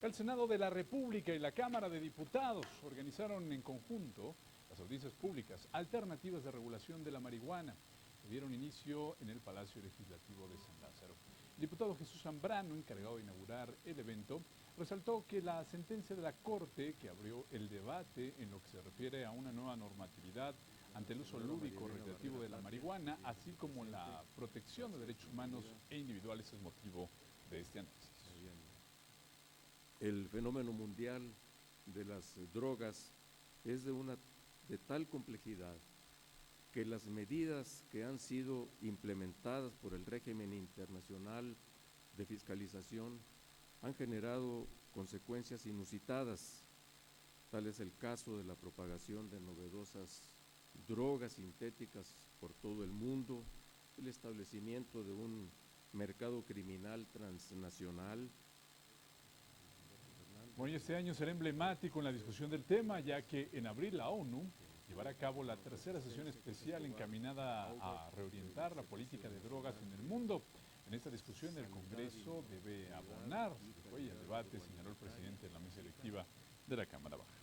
El Senado de la República y la Cámara de Diputados organizaron en conjunto las audiencias públicas alternativas de regulación de la marihuana que dieron inicio en el Palacio Legislativo de San Lázaro. El diputado Jesús Zambrano, encargado de inaugurar el evento, resaltó que la sentencia de la Corte que abrió el debate en lo que se refiere a una nueva normatividad ante el uso lúdico recreativo de la marihuana, así como la protección de derechos humanos e individuales, es motivo de este análisis. El fenómeno mundial de las drogas es de tal complejidad que las medidas que han sido implementadas por el régimen internacional de fiscalización han generado consecuencias inusitadas. Tal es el caso de la propagación de novedosas drogas sintéticas por todo el mundo, el establecimiento de un mercado criminal transnacional. Bueno, y este año será emblemático en la discusión del tema, ya que en abril la ONU llevará a cabo la tercera sesión especial encaminada a reorientar la política de drogas en el mundo. En esta discusión el Congreso debe abonar el fuelle al debate, señaló el presidente de la mesa directiva de la Cámara Baja.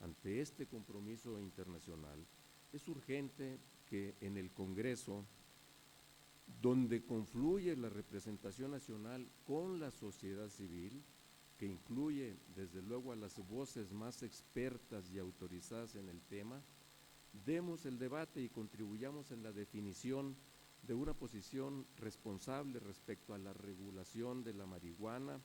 Ante este compromiso internacional, es urgente que en el Congreso, donde confluye la representación nacional con la sociedad civil, que incluye desde luego a las voces más expertas y autorizadas en el tema, demos el debate y contribuyamos en la definición de una posición responsable respecto a la regulación de la marihuana.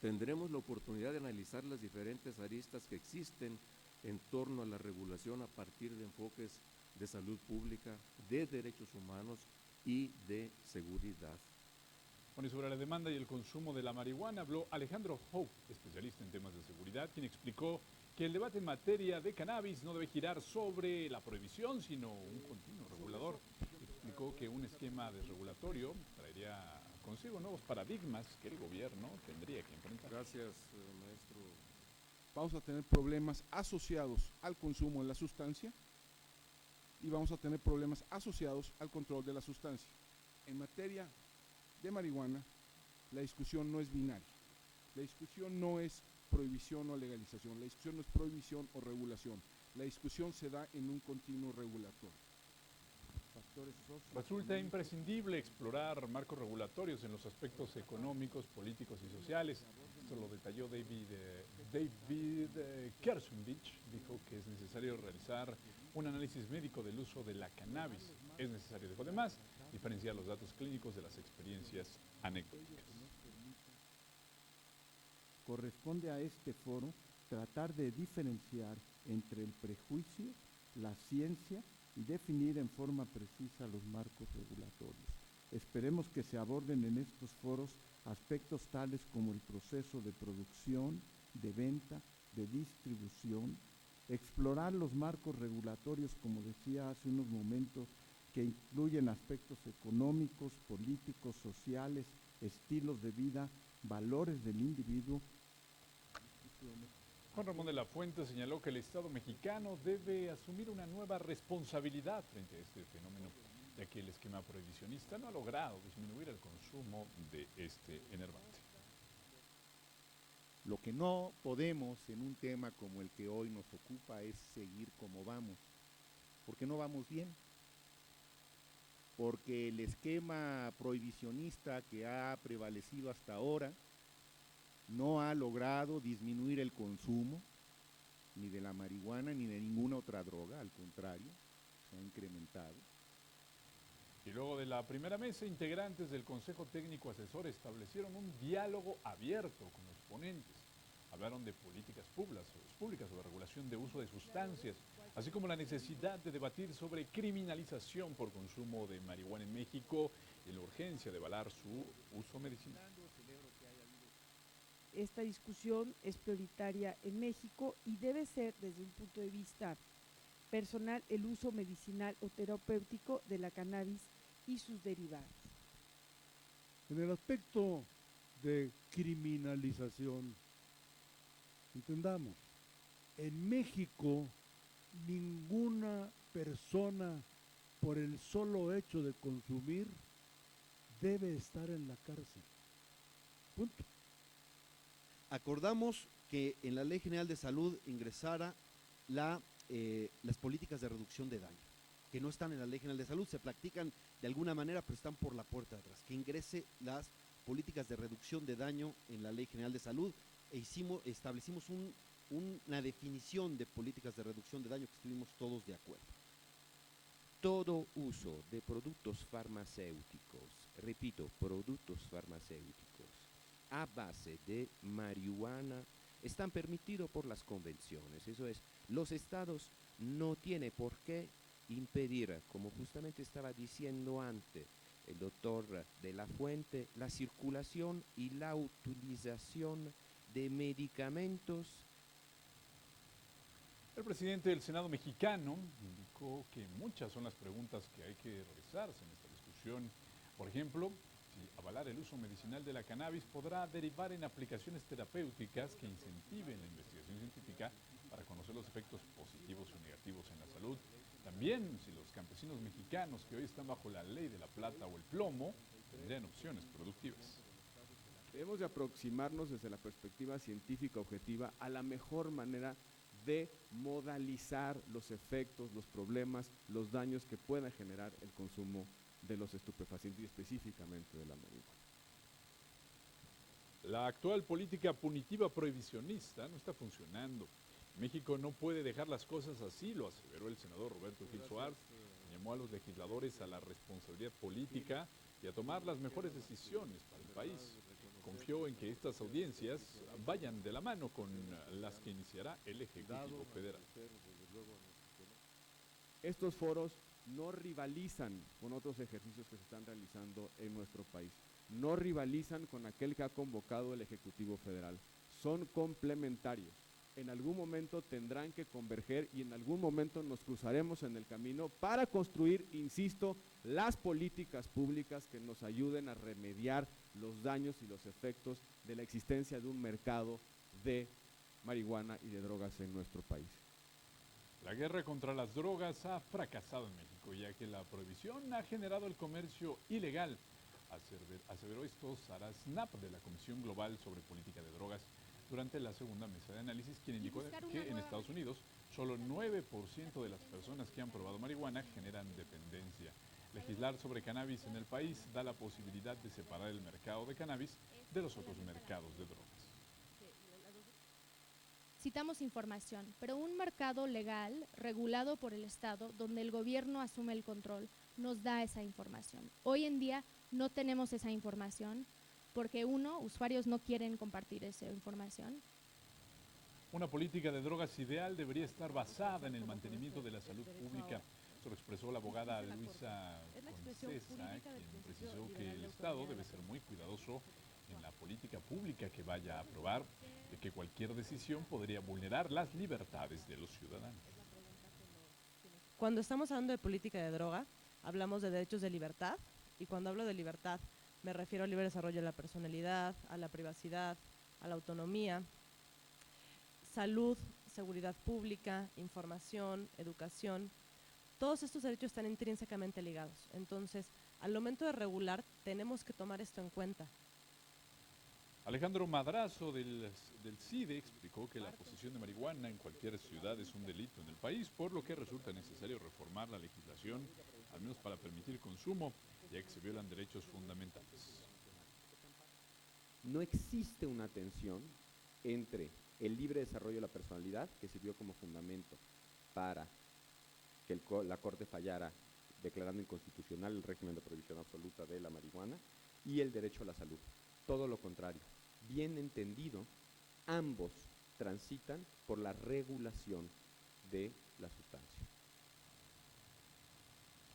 Tendremos la oportunidad de analizar las diferentes aristas que existen en torno a la regulación a partir de enfoques de salud pública, de derechos humanos y de seguridad. Bueno, y sobre la demanda y el consumo de la marihuana habló Alejandro Hope, especialista en temas de seguridad, quien explicó que el debate en materia de cannabis no debe girar sobre la prohibición, sino un continuo regulador. Explicó que un esquema desregulatorio traería consigo nuevos paradigmas que el gobierno tendría que enfrentar. Gracias, maestro. Vamos a tener problemas asociados al consumo de la sustancia y vamos a tener problemas asociados al control de la sustancia. En materia de marihuana, la discusión no es binaria. La discusión no es prohibición o legalización. La discusión no es prohibición o regulación. La discusión se da en un continuo regulatorio. Resulta imprescindible explorar marcos regulatorios en los aspectos económicos, políticos y sociales. Esto lo detalló David Kersenbich. Dijo que es necesario realizar un análisis médico del uso de la cannabis. Es necesario, dijo además, diferenciar los datos clínicos de las experiencias anecdóticas. Corresponde a este foro tratar de diferenciar entre el prejuicio, la ciencia y definir en forma precisa los marcos regulatorios. Esperemos que se aborden en estos foros aspectos tales como el proceso de producción, de venta, de distribución, explorar los marcos regulatorios, como decía hace unos momentos, que incluyen aspectos económicos, políticos, sociales, estilos de vida, valores del individuo. Juan Ramón de la Fuente señaló que el Estado mexicano debe asumir una nueva responsabilidad frente a este fenómeno, ya que el esquema prohibicionista no ha logrado disminuir el consumo de este enervante. Lo que no podemos en un tema como el que hoy nos ocupa es seguir como vamos, porque no vamos bien. Porque el esquema prohibicionista que ha prevalecido hasta ahora no ha logrado disminuir el consumo ni de la marihuana ni de ninguna otra droga, al contrario, se ha incrementado. Y luego de la primera mesa, integrantes del Consejo Técnico Asesor establecieron un diálogo abierto con los ponentes. Hablaron de políticas públicas sobre regulación de uso de sustancias, así como la necesidad de debatir sobre criminalización por consumo de marihuana en México y la urgencia de avalar su uso medicinal. Esta discusión es prioritaria en México y debe ser, desde un punto de vista personal, el uso medicinal o terapéutico de la cannabis y sus derivados. En el aspecto de criminalización, entendamos, en México ninguna persona por el solo hecho de consumir debe estar en la cárcel. Punto. acordamos que en la Ley General de Salud ingresara las políticas de reducción de daño, que no están en la Ley General de Salud, se practican de alguna manera, pero están por la puerta de atrás, que ingrese las políticas de reducción de daño en la Ley General de Salud establecimos una definición de políticas de reducción de daño que estuvimos todos de acuerdo. Todo uso de productos farmacéuticos, repito, productos farmacéuticos, a base de marihuana, están permitidos por las convenciones. Eso es, los estados no tienen por qué impedir, como justamente estaba diciendo antes el doctor de la Fuente, la circulación y la utilización de medicamentos. El presidente del Senado mexicano indicó que muchas son las preguntas que hay que realizarse en esta discusión. Por ejemplo, si avalar el uso medicinal de la cannabis podrá derivar en aplicaciones terapéuticas que incentiven la investigación científica para conocer los efectos positivos o negativos en la salud. También si los campesinos mexicanos que hoy están bajo la ley de la plata o el plomo tendrían opciones productivas. Debemos de aproximarnos desde la perspectiva científica objetiva a la mejor manera de modalizar los efectos, los problemas, los daños que pueda generar el consumo de los estupefacientes y específicamente de la marihuana. La actual política punitiva prohibicionista no está funcionando. México no puede dejar las cosas así, lo aseveró el senador Roberto Gil Suárez. Llamó a los legisladores a la responsabilidad política y a tomar las mejores decisiones para el país. Confió en que estas audiencias vayan de la mano con las que iniciará el Ejecutivo Federal. Estos foros no rivalizan con otros ejercicios que se están realizando en nuestro país. No rivalizan con aquel que ha convocado el Ejecutivo Federal. Son complementarios. En algún momento tendrán que converger y en algún momento nos cruzaremos en el camino para construir, insisto, las políticas públicas que nos ayuden a remediar los daños y los efectos de la existencia de un mercado de marihuana y de drogas en nuestro país. La guerra contra las drogas ha fracasado en México, ya que la prohibición ha generado el comercio ilegal. Aseveró esto Sara Snap, de la Comisión Global sobre Política de Drogas, durante la segunda mesa de análisis, quien indicó que en Estados Unidos solo 9% de las personas que han probado marihuana generan dependencia. Legislar sobre cannabis en el país da la posibilidad de separar el mercado de cannabis de los otros mercados de drogas. Citamos información, pero un mercado legal, regulado por el Estado, donde el gobierno asume el control, nos da esa información. Hoy en día no tenemos esa información porque, usuarios no quieren compartir esa información. Una política de drogas ideal debería estar basada en el mantenimiento de la salud pública. Eso lo expresó la abogada Luisa Concesa, quien precisó que el Estado debe ser muy cuidadoso en la política pública que vaya a aprobar, de que cualquier decisión podría vulnerar las libertades de los ciudadanos. Cuando estamos hablando de política de droga, hablamos de derechos de libertad, y cuando hablo de libertad me refiero al libre desarrollo de la personalidad, a la privacidad, a la autonomía, salud, seguridad pública, información, educación. Todos estos derechos están intrínsecamente ligados. Entonces, al momento de regular, tenemos que tomar esto en cuenta. Alejandro Madrazo del CIDE explicó que la posesión de marihuana en cualquier ciudad es un delito en el país, por lo que resulta necesario reformar la legislación, al menos para permitir el consumo, ya que se violan derechos fundamentales. No existe una tensión entre el libre desarrollo de la personalidad, que sirvió como fundamento para que la Corte fallara declarando inconstitucional el régimen de prohibición absoluta de la marihuana, y el derecho a la salud. Todo lo contrario. Bien entendido, ambos transitan por la regulación de la sustancia.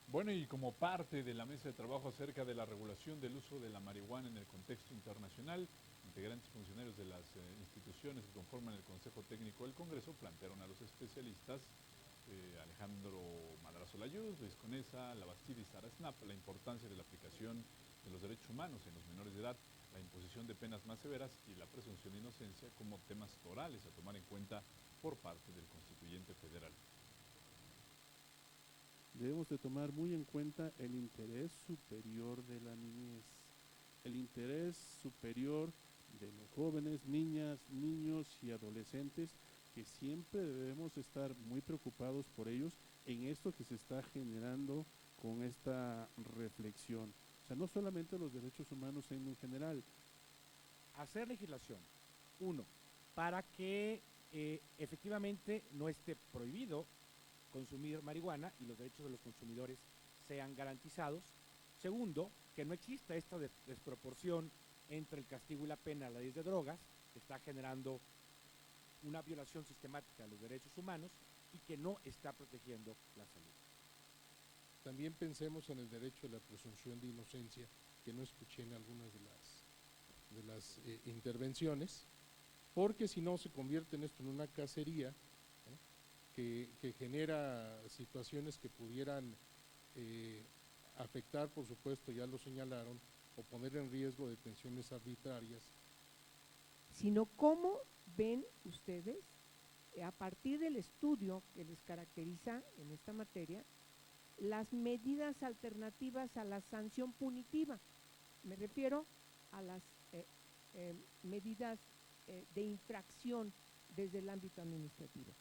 Bueno, y como parte de la mesa de trabajo acerca de la regulación del uso de la marihuana en el contexto internacional, integrantes y funcionarios de las instituciones que conforman el Consejo Técnico del Congreso plantearon a los especialistas Alejandro Madrazo Layuz, Luis Conesa, Labastida y Sara Snap la importancia de la aplicación de los derechos humanos en los menores de edad, la imposición de penas más severas y la presunción de inocencia como temas torales a tomar en cuenta por parte del Constituyente Federal. Debemos de tomar muy en cuenta el interés superior de la niñez, el interés superior de los jóvenes, niñas, niños y adolescentes, que siempre debemos estar muy preocupados por ellos en esto que se está generando con esta reflexión. O sea, no solamente los derechos humanos en general. Hacer legislación, uno, para que efectivamente no esté prohibido consumir marihuana y los derechos de los consumidores sean garantizados. Segundo, que no exista esta desproporción entre el castigo y la pena a la ley de drogas, que está generando una violación sistemática de los derechos humanos y que no está protegiendo la salud. También pensemos en el derecho a la presunción de inocencia, que no escuché en algunas de las intervenciones, porque si no se convierte en esto en una cacería, ¿no? que genera situaciones que pudieran afectar, por supuesto, ya lo señalaron, o poner en riesgo detenciones arbitrarias. Sino cómo ven ustedes, a partir del estudio que les caracteriza en esta materia, las medidas alternativas a la sanción punitiva. Me refiero a las medidas de infracción desde el ámbito administrativo.